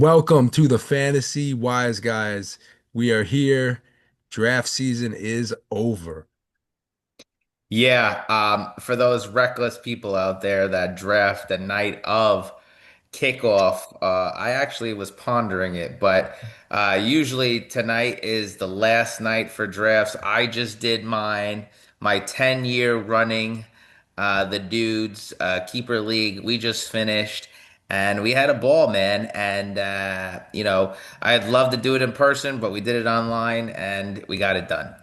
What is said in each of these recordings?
Welcome to the Fantasy Wise Guys. We are here. Draft season is over. Yeah, for those reckless people out there that draft the night of kickoff, I actually was pondering it, but usually tonight is the last night for drafts. I just did my 10-year running, the dudes keeper league. We just finished, and we had a ball, man. And I'd love to do it in person, but we did it online, and we got it done.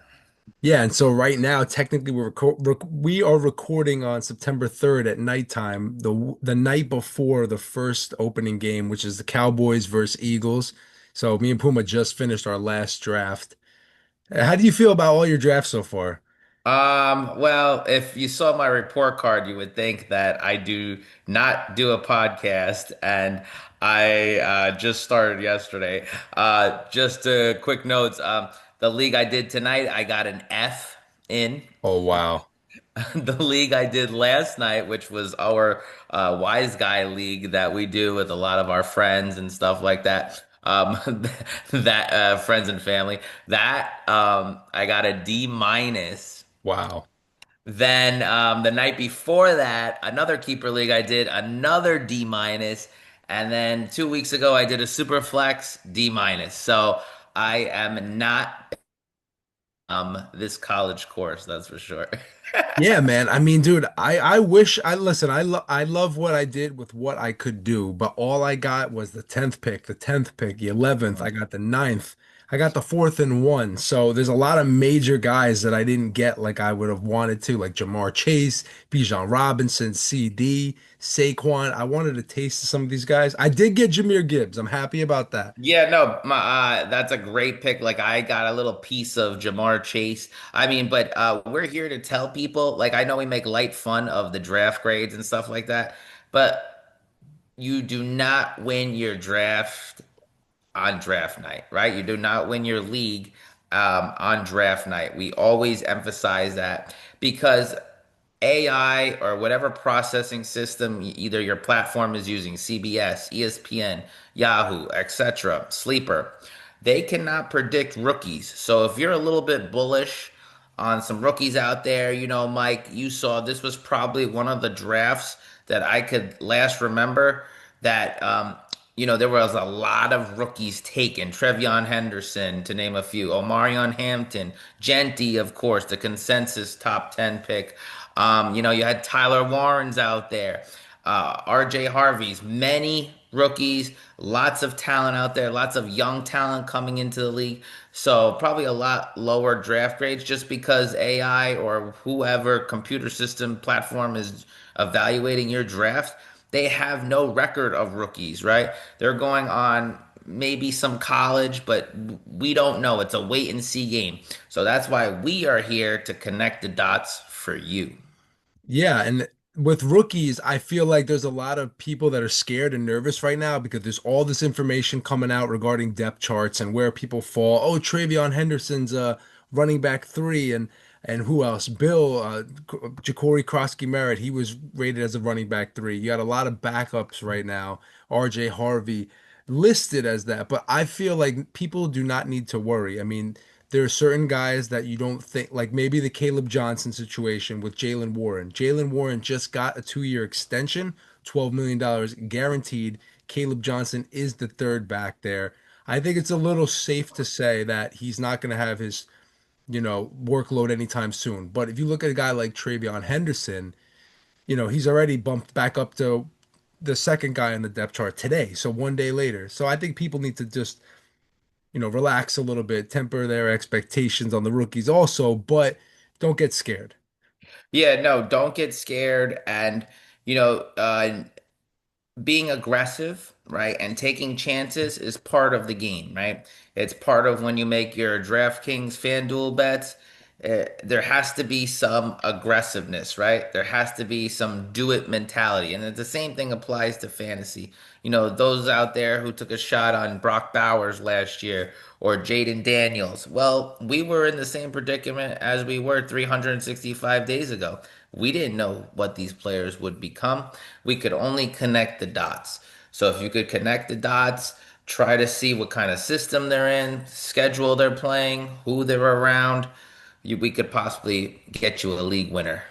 Yeah, and so right now, technically, we are recording on September 3rd at nighttime, the night before the first opening game, which is the Cowboys versus Eagles. So me and Puma just finished our last draft. How do you feel about all your drafts so far? Well, if you saw my report card, you would think that I do not do a podcast, and I just started yesterday. Just quick notes. The league I did tonight, I got an F in. Oh, wow. The league I did last night, which was our Wise Guy League that we do with a lot of our friends and stuff like that. That friends and family. That I got a D minus. Wow. Then the night before that, another keeper league I did another D minus, and then 2 weeks ago I did a super flex D minus. So I am not this college course, that's for sure. Yeah, man. I mean, dude, I wish I listen, I love what I did with what I could do, but all I got was the 10th pick, the 10th pick, the 11th, I got the ninth, I got the fourth and one. So there's a lot of major guys that I didn't get like I would have wanted to, like Jamar Chase, Bijan Robinson, CD, Saquon. I wanted a taste of some of these guys. I did get Jahmyr Gibbs. I'm happy about that. Yeah, no, that's a great pick. Like I got a little piece of Jamar Chase. I mean, but we're here to tell people, like I know we make light fun of the draft grades and stuff like that, but you do not win your draft on draft night, right? You do not win your league on draft night. We always emphasize that because AI or whatever processing system either your platform is using, CBS, ESPN, Yahoo, etc., Sleeper, they cannot predict rookies. So if you're a little bit bullish on some rookies out there, Mike, you saw this was probably one of the drafts that I could last remember that there was a lot of rookies taken. Trevion Henderson, to name a few. Omarion Hampton, Genty, of course, the consensus top 10 pick. You had Tyler Warren's out there, RJ Harvey's, many rookies, lots of talent out there, lots of young talent coming into the league. So probably a lot lower draft grades just because AI or whoever computer system platform is evaluating your draft, they have no record of rookies, right? They're going on maybe some college, but we don't know. It's a wait and see game. So that's why we are here to connect the dots for you. Yeah, and with rookies, I feel like there's a lot of people that are scared and nervous right now because there's all this information coming out regarding depth charts and where people fall. Oh, Travion Henderson's running back three, and who else? Bill, Ja'Cory Krosky Merritt, he was rated as a running back three. You got a lot of backups right now. RJ Harvey listed as that, but I feel like people do not need to worry. I mean, there are certain guys that you don't think, like maybe the Caleb Johnson situation with Jaylen Warren. Jaylen Warren just got a 2-year extension, $12 million guaranteed. Caleb Johnson is the third back there. I think it's a little safe to say that he's not going to have his, workload anytime soon. But if you look at a guy like Travion Henderson, he's already bumped back up to the second guy on the depth chart today. So one day later. So I think people need to just relax a little bit, temper their expectations on the rookies also, but don't get scared. Yeah, no, don't get scared. And, you know, uh, being aggressive, right, and taking chances is part of the game, right? It's part of when you make your DraftKings FanDuel bets. There has to be some aggressiveness, right? There has to be some do it mentality. And the same thing applies to fantasy. Those out there who took a shot on Brock Bowers last year or Jaden Daniels. Well, we were in the same predicament as we were 365 days ago. We didn't know what these players would become. We could only connect the dots. So if you could connect the dots, try to see what kind of system they're in, schedule they're playing, who they're around. We could possibly get you a league winner.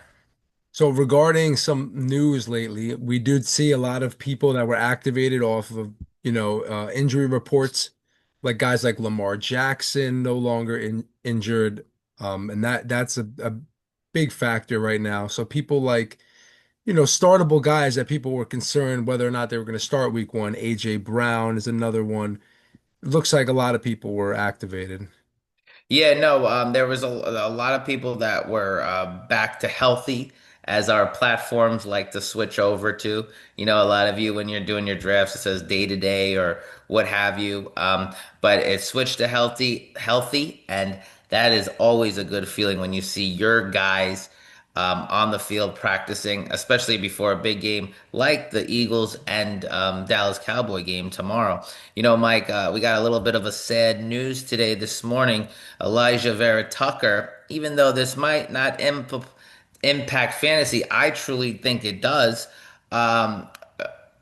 So regarding some news lately, we did see a lot of people that were activated off of, injury reports, like guys like Lamar Jackson no longer injured, and that's a big factor right now. So people like, startable guys that people were concerned whether or not they were going to start week one. AJ Brown is another one. It looks like a lot of people were activated. Yeah, no, there was a lot of people that were back to healthy, as our platforms like to switch over to. You know, a lot of you, when you're doing your drafts, it says day to day or what have you. But it switched to healthy, and that is always a good feeling when you see your guys on the field practicing, especially before a big game like the Eagles and Dallas Cowboy game tomorrow. You know, Mike, we got a little bit of a sad news today this morning. Elijah Vera Tucker, even though this might not impact fantasy, I truly think it does. Um,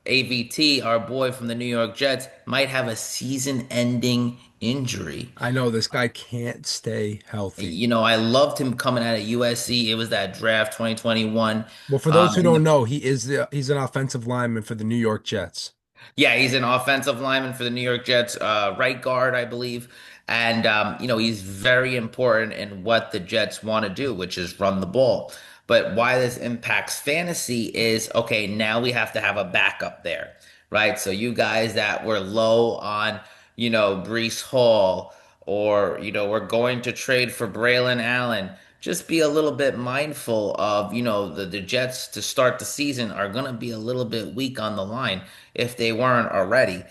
AVT, our boy from the New York Jets, might have a season-ending injury. I know this guy can't stay healthy. You know, I loved him coming out of USC. It was that draft 2021. Well, for those who In don't the know, he's an offensive lineman for the New York Jets. Yeah, he's an offensive lineman for the New York Jets, right guard, I believe. And, you know, he's very important in what the Jets want to do, which is run the ball. But why this impacts fantasy is okay, now we have to have a backup there, right? So you guys that were low on, Breece Hall, or, we're going to trade for Braylon Allen, just be a little bit mindful of, the Jets to start the season are going to be a little bit weak on the line if they weren't already.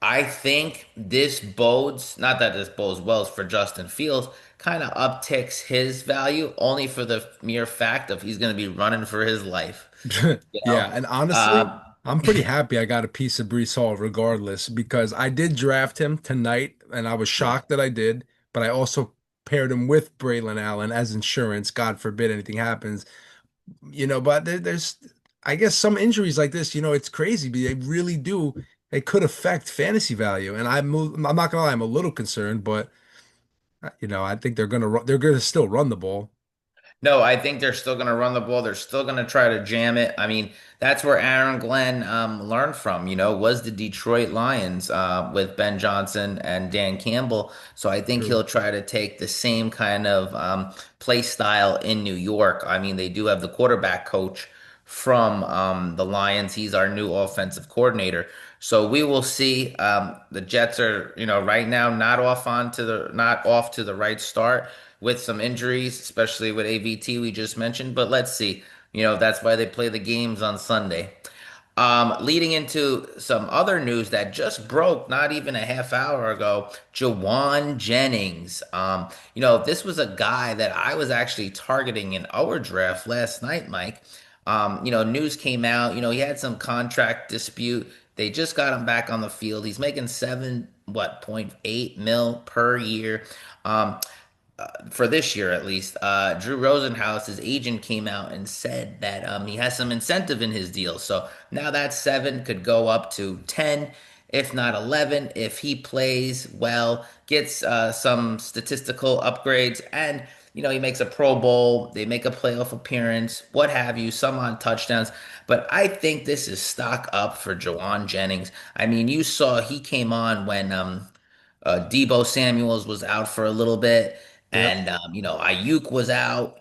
I think this bodes, not that this bodes well for Justin Fields, kind of upticks his value only for the mere fact of he's going to be running for his life. You Yeah, know, and honestly, um, I'm pretty happy I got a piece of Breece Hall regardless because I did draft him tonight and I was yeah. shocked that I did, but I also paired him with Braylon Allen as insurance. God forbid anything happens, but there's, I guess some injuries like this, it's crazy, but they really do, they could affect fantasy value. And I'm not gonna lie, I'm a little concerned, but I think they're gonna still run the ball. No, I think they're still going to run the ball. They're still going to try to jam it. I mean, that's where Aaron Glenn learned from, was the Detroit Lions with Ben Johnson and Dan Campbell. So I think True. he'll try to take the same kind of play style in New York. I mean, they do have the quarterback coach from the Lions. He's our new offensive coordinator. So we will see. The Jets are, right now not off to the right start with some injuries, especially with AVT we just mentioned. But let's see. That's why they play the games on Sunday. Leading into some other news that just broke not even a half hour ago, Jauan Jennings. This was a guy that I was actually targeting in our draft last night, Mike. News came out, he had some contract dispute. They just got him back on the field. He's making point 8 mil per year. Um, for this year at least, Drew Rosenhaus, his agent, came out and said that he has some incentive in his deal. So now that 7 could go up to 10, if not 11, if he plays well, gets some statistical upgrades, and he makes a Pro Bowl, they make a playoff appearance, what have you, some on touchdowns. But I think this is stock up for Jauan Jennings. I mean, you saw he came on when Debo Samuels was out for a little bit, Yep. and Ayuk was out.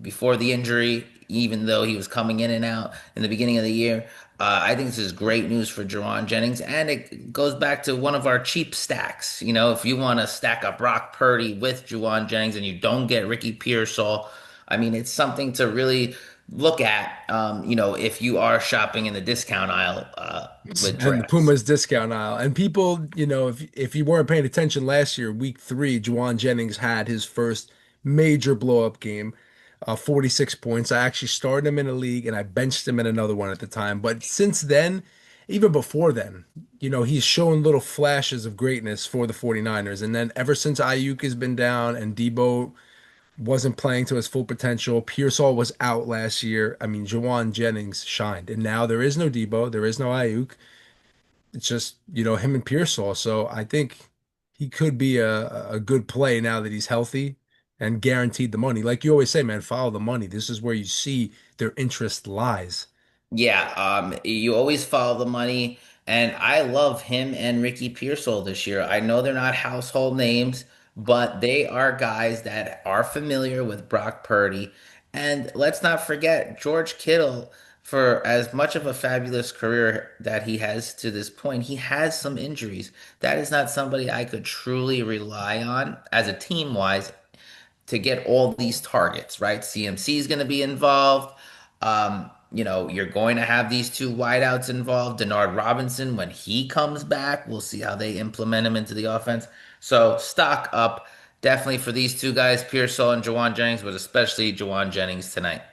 Before the injury, even though he was coming in and out in the beginning of the year. I think this is great news for Jauan Jennings, and it goes back to one of our cheap stacks. If you want to stack up Brock Purdy with Jauan Jennings and you don't get Ricky Pearsall, I mean, it's something to really look at. If you are shopping in the discount aisle with And the drafts. Pumas discount aisle. And people, if you weren't paying attention last year, week three, Jauan Jennings had his first major blow up game, 46 points. I actually started him in a league and I benched him in another one at the time. But since then, even before then, he's shown little flashes of greatness for the 49ers. And then ever since Ayuk has been down and Debo wasn't playing to his full potential, Pearsall was out last year. I mean, Jauan Jennings shined. And now there is no Debo, there is no Ayuk. it's just, him and Pearsall. So I think he could be a good play now that he's healthy and guaranteed the money. Like you always say, man, follow the money. This is where you see their interest lies. Yeah, you always follow the money, and I love him and Ricky Pearsall this year. I know they're not household names, but they are guys that are familiar with Brock Purdy. And let's not forget George Kittle, for as much of a fabulous career that he has to this point, he has some injuries. That is not somebody I could truly rely on as a team wise to get all these targets, right? CMC is going to be involved. You're going to have these two wideouts involved. Denard Robinson, when he comes back, we'll see how they implement him into the offense. So stock up definitely for these two guys, Pearsall and Jauan Jennings, but especially Jauan Jennings tonight.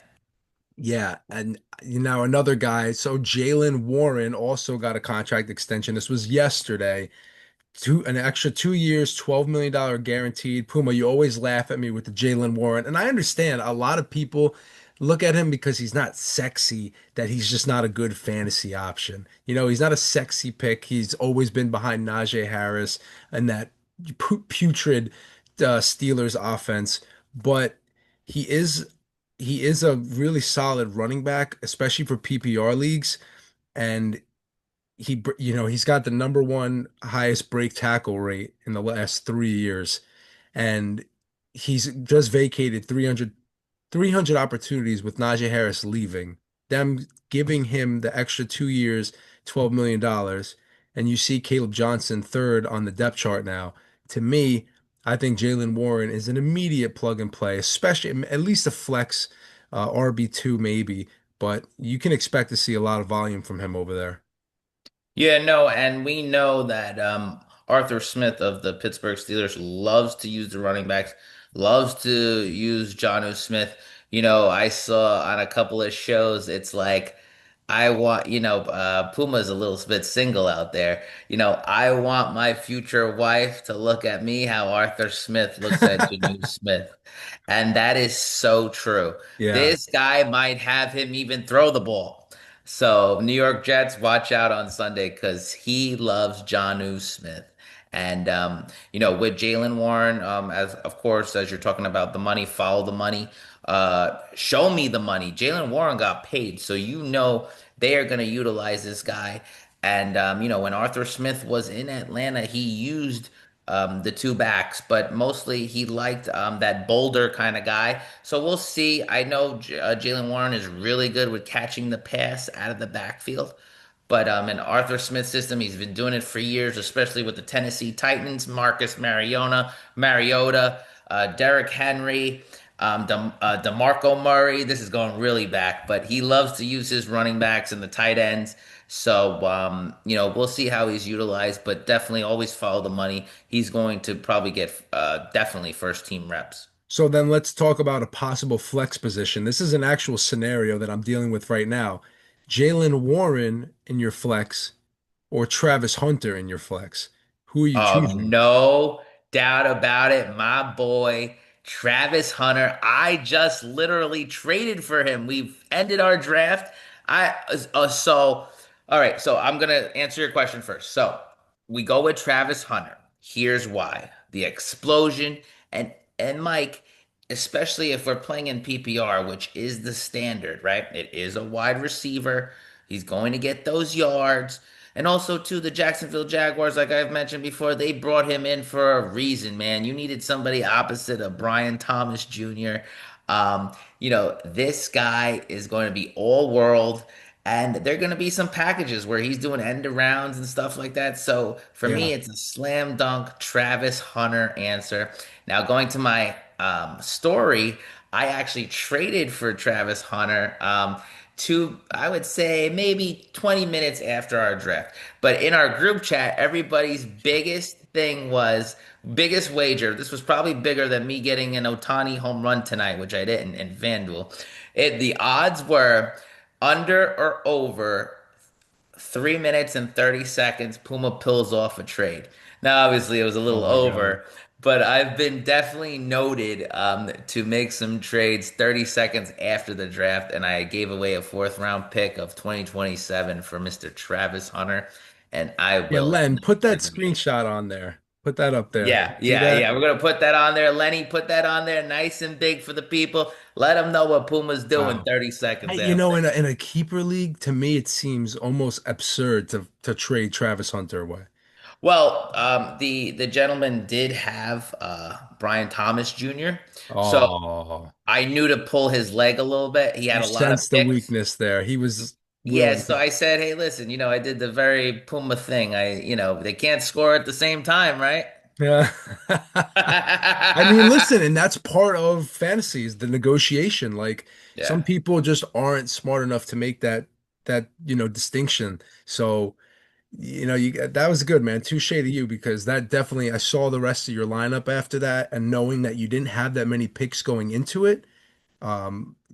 Yeah, and another guy. So Jaylen Warren also got a contract extension. This was yesterday. An extra 2 years, $12 million guaranteed. Puma, you always laugh at me with the Jaylen Warren, and I understand a lot of people look at him because he's not sexy, that he's just not a good fantasy option. He's not a sexy pick. He's always been behind Najee Harris and that putrid Steelers offense, but he is he is a really solid running back, especially for PPR leagues, and he's got the number one highest break tackle rate in the last 3 years, and he's just vacated 300 opportunities with Najee Harris leaving, them giving him the extra 2 years, $12 million, and you see Caleb Johnson third on the depth chart now. To me, I think Jaylen Warren is an immediate plug and play, especially at least a flex RB2 maybe, but you can expect to see a lot of volume from him over there. Yeah, no, and we know that Arthur Smith of the Pittsburgh Steelers loves to use the running backs, loves to use Jonnu Smith. I saw on a couple of shows, it's like, Puma's a little bit single out there. I want my future wife to look at me how Arthur Smith looks at Jonnu Smith. And that is so true. Yeah. This guy might have him even throw the ball. So New York Jets, watch out on Sunday because he loves Jonnu Smith. And with Jaylen Warren, as of course, as you're talking about the money, follow the money. Show me the money. Jaylen Warren got paid, so they are going to utilize this guy. And when Arthur Smith was in Atlanta, he used the two backs, but mostly he liked that bolder kind of guy. So we'll see. I know Jaylen Warren is really good with catching the pass out of the backfield. But in Arthur Smith's system, he's been doing it for years, especially with the Tennessee Titans, Mariota, Derrick Henry, DeMarco Murray. This is going really back, but he loves to use his running backs and the tight ends. So, we'll see how he's utilized, but definitely always follow the money. He's going to probably get definitely first team reps. So then let's talk about a possible flex position. This is an actual scenario that I'm dealing with right now. Jaylen Warren in your flex or Travis Hunter in your flex. Who are you choosing? No doubt about it. My boy, Travis Hunter. I just literally traded for him. We've ended our draft. I so all right. So I'm gonna answer your question first. So we go with Travis Hunter. Here's why: the explosion and Mike, especially if we're playing in PPR, which is the standard, right? It is a wide receiver. He's going to get those yards. And also, too, the Jacksonville Jaguars, like I've mentioned before, they brought him in for a reason, man. You needed somebody opposite of Brian Thomas Jr. This guy is going to be all world, and there are going to be some packages where he's doing end arounds and stuff like that. So for Yeah. me, it's a slam dunk Travis Hunter answer. Now, going to my story, I actually traded for Travis Hunter. I would say maybe 20 minutes after our draft. But in our group chat, everybody's biggest wager. This was probably bigger than me getting an Otani home run tonight, which I didn't in FanDuel. The odds were under or over 3 minutes and 30 seconds. Puma pulls off a trade. Now, obviously, it was a Oh little my God. over, but I've been definitely noted to make some trades 30 seconds after the draft, and I gave away a fourth round pick of 2027 for Mr. Travis Hunter. and I Yeah, will Len, put that impersonate. screenshot on there. Put that up there. Yeah, See yeah, that? yeah. We're gonna put that on there. Lenny, put that on there nice and big for the people. Let them know what Puma's doing Wow. 30 seconds You know, after. in a keeper league, to me, it seems almost absurd to trade Travis Hunter away. Well, the gentleman did have Brian Thomas Jr., so Oh, I knew to pull his leg a little bit. He you had a lot of sensed the picks. weakness there. He was Yeah, willing so to. I said, "Hey, listen, I did the very Puma thing. They can't score at the same time, right?" Yeah. I mean, listen, and that's part of fantasy is the negotiation. Like some Yeah. people just aren't smart enough to make that distinction. So, that was good, man. Touche to you because that definitely I saw the rest of your lineup after that and knowing that you didn't have that many picks going into it.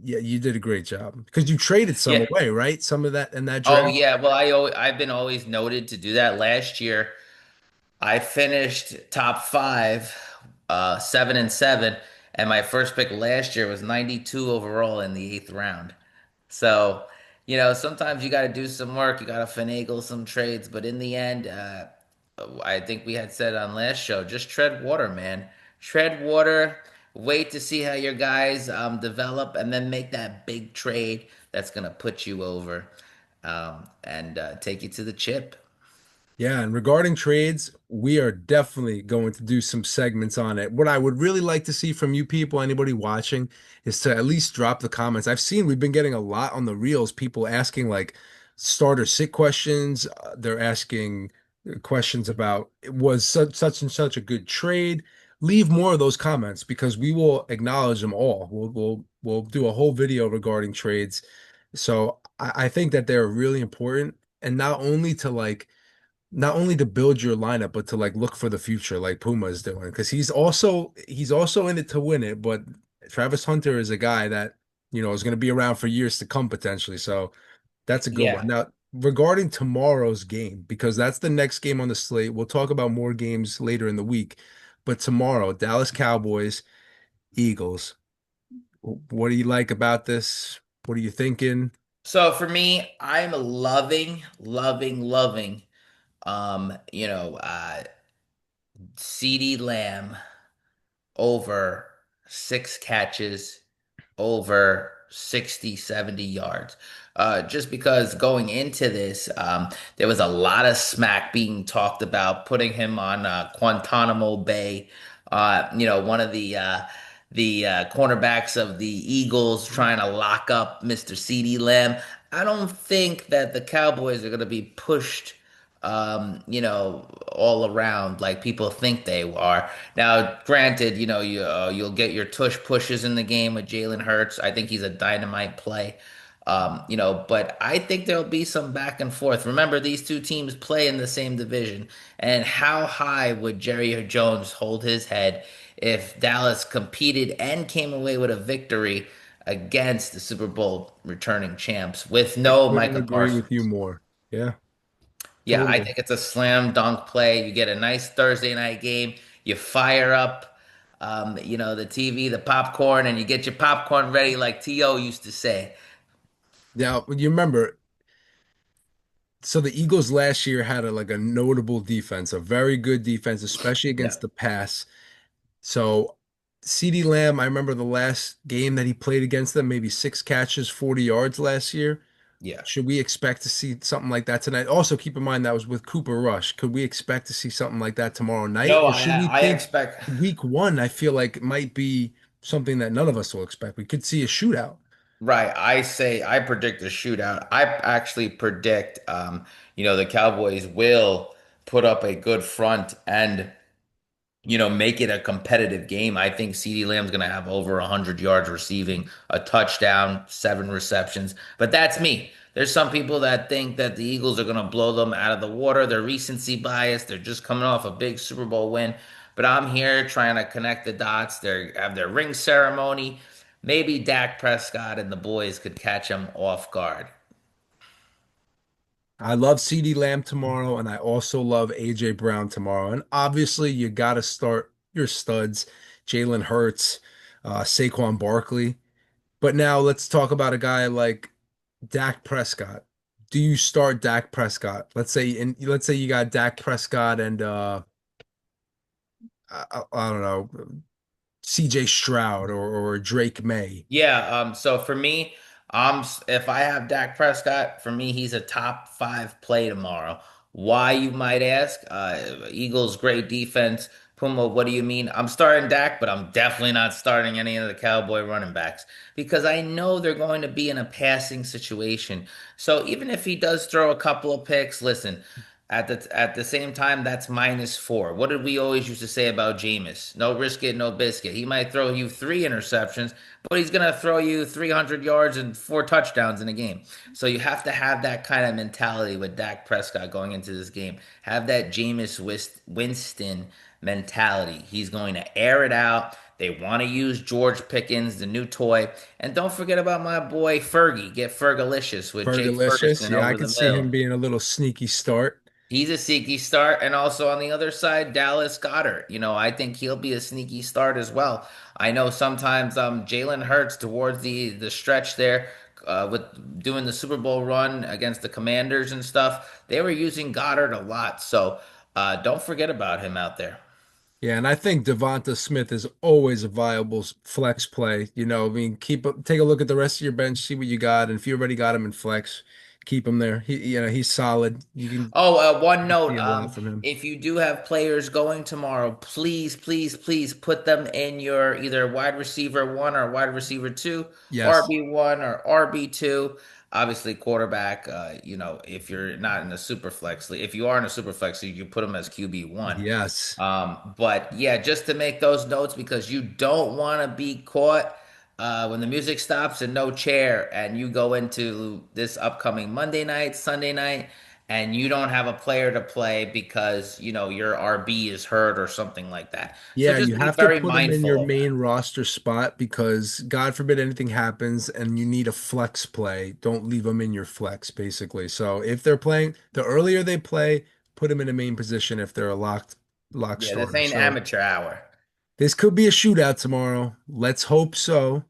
Yeah, you did a great job because you traded some Yeah. away, right? Some of that in that Oh draft. yeah, well I've been always noted to do that. Last year I finished top five, 7-7, and my first pick last year was 92 overall in the eighth round. So, sometimes you got to do some work, you got to finagle some trades, but in the end, I think we had said on last show, just tread water, man. Tread water, wait to see how your guys develop, and then make that big trade that's gonna put you over and take you to the chip. Yeah, and regarding trades, we are definitely going to do some segments on it. What I would really like to see from you people, anybody watching, is to at least drop the comments. I've seen we've been getting a lot on the reels, people asking like starter sit questions. They're asking questions about was such and such a good trade. Leave more of those comments because we will acknowledge them all. We'll do a whole video regarding trades. So I think that they're really important, and not only to build your lineup, but to like look for the future, like Puma is doing, because he's also in it to win it. But Travis Hunter is a guy that is going to be around for years to come potentially. So that's a good one. Yeah. Now, regarding tomorrow's game, because that's the next game on the slate. We'll talk about more games later in the week, but tomorrow, Dallas Cowboys, Eagles. What do you like about this? What are you thinking? So for me, I'm loving, loving, loving, CeeDee Lamb over 6 catches, over 60, 70 yards. Just because going into this, there was a lot of smack being talked about putting him on Guantanamo Bay. One of the cornerbacks of the Eagles trying to lock up Mr. CeeDee Lamb. I don't think that the Cowboys are going to be pushed all around like people think they are. Now, granted, you'll get your tush pushes in the game with Jalen Hurts. I think he's a dynamite play. But I think there'll be some back and forth. Remember, these two teams play in the same division, and how high would Jerry Jones hold his head if Dallas competed and came away with a victory against the Super Bowl returning champs with I no couldn't Micah agree with you Parsons? more. Yeah, Yeah, I totally. think it's a slam dunk play. You get a nice Thursday night game. You fire up, the TV, the popcorn, and you get your popcorn ready, like T.O. used to say. Now, you remember, so the Eagles last year had like a notable defense, a very good defense, especially Yeah, against the pass. So CeeDee Lamb, I remember the last game that he played against them, maybe 6 catches, 40 yards last year. yeah. Should we expect to see something like that tonight? Also, keep in mind that was with Cooper Rush. Could we expect to see something like that tomorrow night? No, Or I should we I think expect. week one, I feel like it might be something that none of us will expect. We could see a shootout. Right. I predict a shootout. I actually predict, the Cowboys will put up a good front and make it a competitive game. I think CeeDee Lamb's going to have over 100 yards receiving, a touchdown, 7 receptions. But that's me. There's some people that think that the Eagles are going to blow them out of the water. They're recency bias. They're just coming off a big Super Bowl win. But I'm here trying to connect the dots. They have their ring ceremony. Maybe Dak Prescott and the boys could catch them off guard. I love CeeDee Lamb tomorrow, and I also love AJ Brown tomorrow. And obviously, you got to start your studs, Jalen Hurts, Saquon Barkley. But now let's talk about a guy like Dak Prescott. do you start Dak Prescott? Let's say you got Dak Prescott and I don't know, CJ Stroud or Drake May. Yeah, so for me, if I have Dak Prescott, for me, he's a top five play tomorrow. Why, you might ask? Eagles, great defense. Puma, what do you mean? I'm starting Dak, but I'm definitely not starting any of the Cowboy running backs because I know they're going to be in a passing situation. So even if he does throw a couple of picks, listen, at the same time, that's -4. What did we always used to say about Jameis? No risk it, no biscuit. He might throw you three interceptions, but he's going to throw you 300 yards and four touchdowns in a game. So you have to have that kind of mentality with Dak Prescott going into this game. Have that Winston mentality. He's going to air it out. They want to use George Pickens, the new toy. And don't forget about my boy Fergie. Get Fergalicious with Jake Fergalicious. Ferguson Yeah, I over could the see middle. him being a little sneaky start. He's a sneaky start, and also on the other side, Dallas Goddard. I think he'll be a sneaky start as well. I know sometimes Jalen Hurts towards the stretch there with doing the Super Bowl run against the Commanders and stuff. They were using Goddard a lot, so don't forget about him out there. Yeah, and I think Devonta Smith is always a viable flex play. I mean, take a look at the rest of your bench, see what you got, and if you already got him in flex, keep him there. He's solid. Oh, one You note. see a lot from him. If you do have players going tomorrow, please, please, please put them in your either wide receiver one or wide receiver two, Yes. RB1 or RB2. Obviously, quarterback, if you're not in a super flex league, if you are in a super flex league, you put them as QB1. Yes. But yeah, just to make those notes because you don't want to be caught when the music stops and no chair, and you go into this upcoming Monday night, Sunday night, and you don't have a player to play because your RB is hurt or something like that. So Yeah, just you be have to very put him in your mindful of that. main roster spot because God forbid anything happens and you need a flex play. Don't leave them in your flex, basically. So if they're playing, the earlier they play, put them in a main position if they're a lock Yeah, this starter. ain't So amateur hour. this could be a shootout tomorrow. Let's hope so.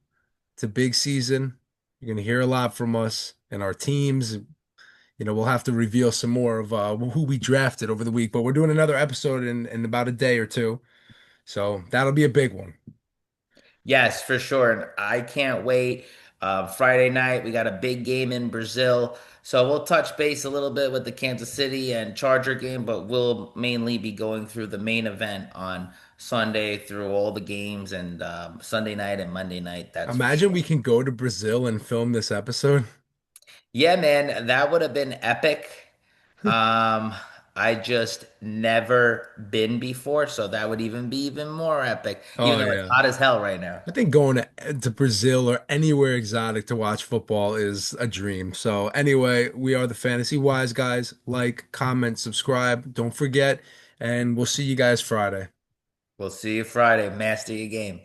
It's a big season. You're going to hear a lot from us and our teams. We'll have to reveal some more of who we drafted over the week, but we're doing another episode in about a day or two. So that'll be a big one. Yes, for sure. And I can't wait. Friday night, we got a big game in Brazil. So we'll touch base a little bit with the Kansas City and Charger game, but we'll mainly be going through the main event on Sunday through all the games and Sunday night and Monday night. That's for Imagine sure. we can go to Brazil and film this episode. Yeah, man, that would have been epic. Um, I just never been before, so that would even be even more epic, even Oh though it's yeah. hot as hell right now. I think going to Brazil or anywhere exotic to watch football is a dream. So anyway, we are the Fantasy Wise guys. Like, comment, subscribe. Don't forget, and we'll see you guys Friday. We'll see you Friday. Master your game.